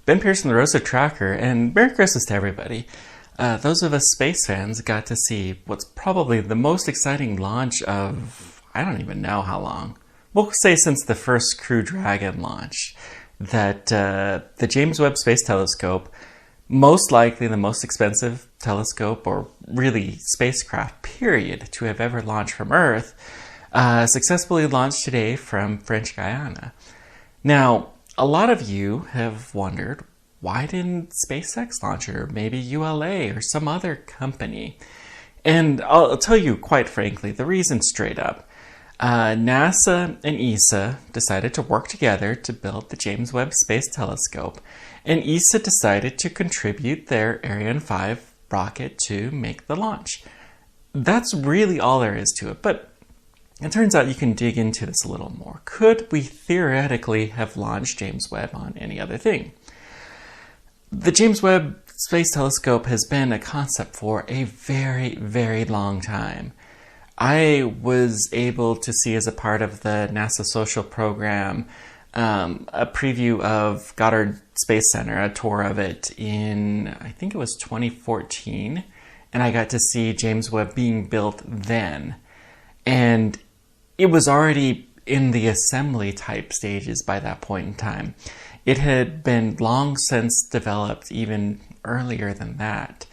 Ben Pierce from the Rosa Tracker, and Merry Christmas to everybody. Those of us space fans got to see what's probably the most exciting launch of, I don't even know how long. We'll say since the first Crew Dragon launch. That the James Webb Space Telescope, most likely the most expensive telescope or really spacecraft period to have ever launched from Earth, successfully launched today from French Guiana. Now, a lot of you have wondered, why didn't SpaceX launch it, or maybe ULA or some other company? And I'll tell you quite frankly, the reason straight up. NASA and ESA decided to work together to build the James Webb Space Telescope, and ESA decided to contribute their Ariane 5 rocket to make the launch. That's really all there is to it, but it turns out you can dig into this a little more. Could we theoretically have launched James Webb on any other thing? The James Webb Space Telescope has been a concept for a very, very long time. I was able to see, as a part of the NASA social program, a preview of Goddard Space Center, a tour of it in, I think it was 2014, and I got to see James Webb being built then. And it was already in the assembly type stages by that point in time. It had been long since developed, even earlier than that.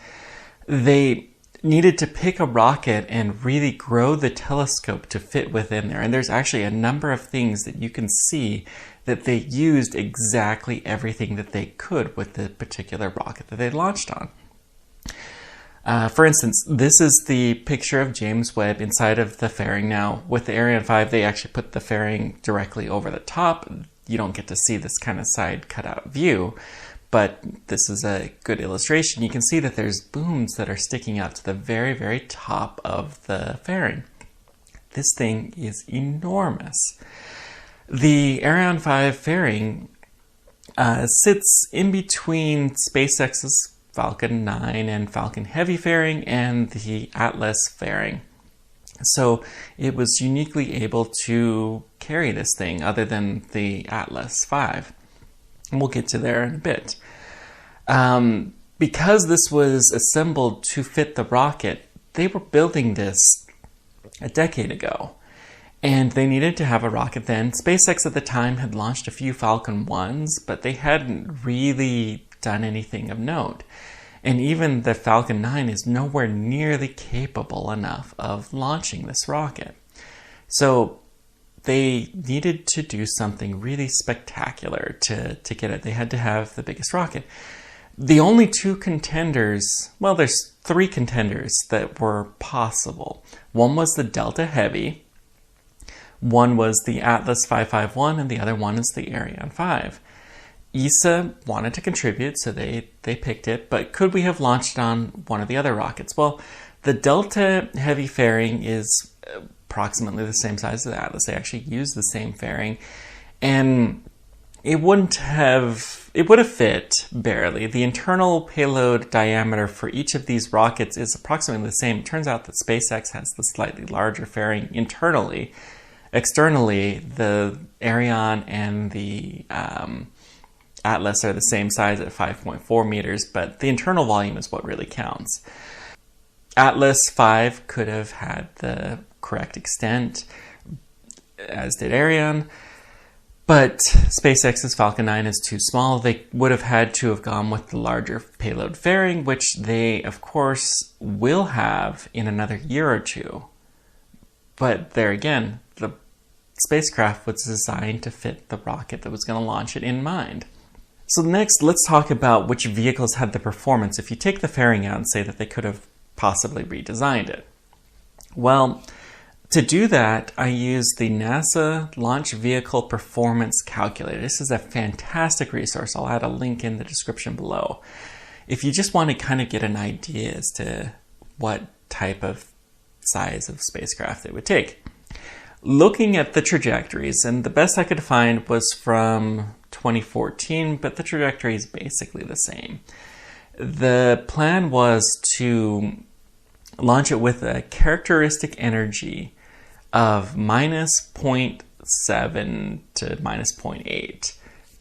They needed to pick a rocket and really grow the telescope to fit within there. And there's actually a number of things that you can see that they used exactly everything that they could with the particular rocket that they launched on. For instance, this is the picture of James Webb inside of the fairing. Now, with the Ariane 5, they actually put the fairing directly over the top. You don't get to see this kind of side cutout view, but this is a good illustration. You can see that there's booms that are sticking out to the very, very top of the fairing. This thing is enormous. The Ariane 5 fairing sits in between SpaceX's Falcon 9 and Falcon Heavy fairing and the Atlas fairing. So it was uniquely able to carry this thing other than the Atlas 5. And we'll get to there in a bit. Because this was assembled to fit the rocket, they were building this a decade ago. And they needed to have a rocket then. SpaceX at the time had launched a few Falcon 1s, but they hadn't really done anything of note. And even the Falcon 9 is nowhere nearly capable enough of launching this rocket. So they needed to do something really spectacular to get it. They had to have the biggest rocket. The only two contenders, well, there's three contenders that were possible. One was the Delta Heavy, one was the Atlas 551, and the other one is the Ariane 5. ESA wanted to contribute, so they picked it, but could we have launched on one of the other rockets? Well, the Delta Heavy fairing is approximately the same size as the Atlas. They actually use the same fairing, and it would have fit barely. The internal payload diameter for each of these rockets is approximately the same. It turns out that SpaceX has the slightly larger fairing internally. Externally, the Ariane and the Atlas are the same size at 5.4 meters, but the internal volume is what really counts. Atlas 5 could have had the correct extent, as did Ariane, but SpaceX's Falcon 9 is too small. They would have had to have gone with the larger payload fairing, which they, of course, will have in another year or two. But there again, the spacecraft was designed to fit the rocket that was going to launch it in mind. So next, let's talk about which vehicles had the performance if you take the fairing out and say that they could have possibly redesigned it. Well, to do that, I used the NASA Launch Vehicle Performance Calculator. This is a fantastic resource. I'll add a link in the description below. If you just want to kind of get an idea as to what type of size of spacecraft it would take. Looking at the trajectories, and the best I could find was from 2014, but the trajectory is basically the same. The plan was to launch it with a characteristic energy of -0.7 to -0.8,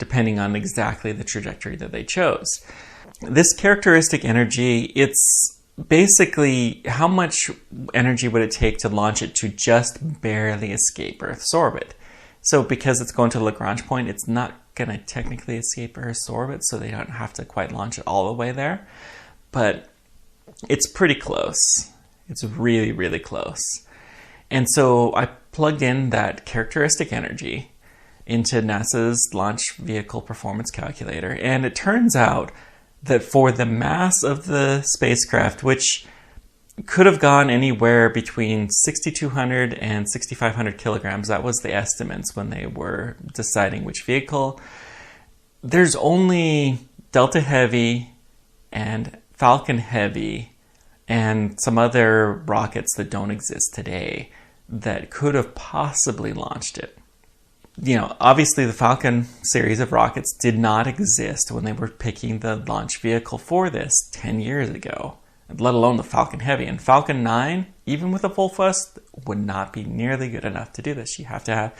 depending on exactly the trajectory that they chose. This characteristic energy, it's basically how much energy would it take to launch it to just barely escape Earth's orbit. So because it's going to the Lagrange point, it's not going to technically escape Earth's orbit, so they don't have to quite launch it all the way there. But it's pretty close. It's really, really close. And so I plugged in that characteristic energy into NASA's Launch Vehicle Performance Calculator, and it turns out that for the mass of the spacecraft, which could have gone anywhere between 6,200 and 6,500 kilograms, that was the estimates when they were deciding which vehicle, there's only Delta Heavy and Falcon Heavy and some other rockets that don't exist today that could have possibly launched it. You know, obviously the Falcon series of rockets did not exist when they were picking the launch vehicle for this 10 years ago, let alone the Falcon Heavy. And Falcon 9, even with a full thrust, would not be nearly good enough to do this. You have to have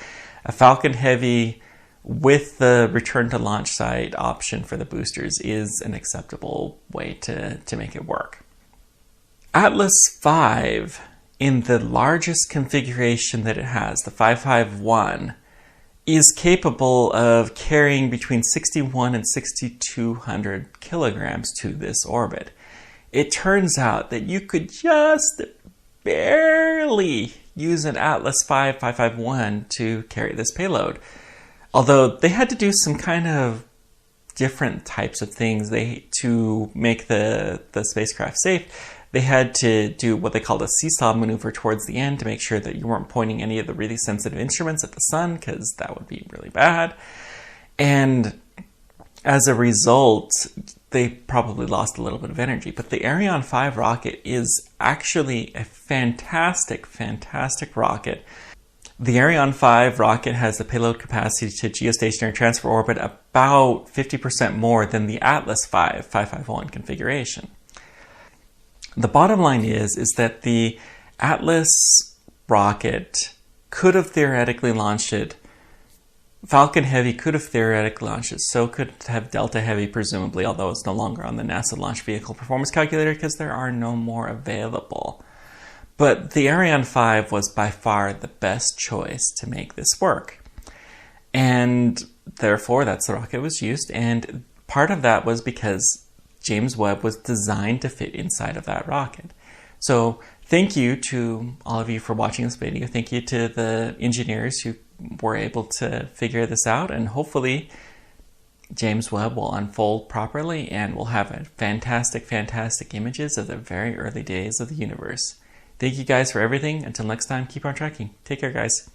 a Falcon Heavy with the return to launch site option for the boosters is an acceptable way to make it work. Atlas V, in the largest configuration that it has, the 551, is capable of carrying between 61 and 6,200 kilograms to this orbit. It turns out that you could just barely use an Atlas V 551 to carry this payload. Although they had to do some kind of different types of things to make the spacecraft safe. They had to do what they called a seesaw maneuver towards the end to make sure that you weren't pointing any of the really sensitive instruments at the sun, because that would be really bad. And as a result, they probably lost a little bit of energy. But the Ariane 5 rocket is actually a fantastic, fantastic rocket. The Ariane 5 rocket has the payload capacity to geostationary transfer orbit about 50% more than the Atlas V 551 configuration. The bottom line is that the Atlas rocket could have theoretically launched it. Falcon Heavy could have theoretically launched it. So could have Delta Heavy, presumably, although it's no longer on the NASA Launch Vehicle Performance Calculator because there are no more available. But the Ariane 5 was by far the best choice to make this work. And therefore, that's the rocket was used. And part of that was because James Webb was designed to fit inside of that rocket. So thank you to all of you for watching this video. Thank you to the engineers who were able to figure this out. And hopefully James Webb will unfold properly and we'll have fantastic, fantastic images of the very early days of the universe. Thank you guys for everything. Until next time, keep on tracking. Take care, guys.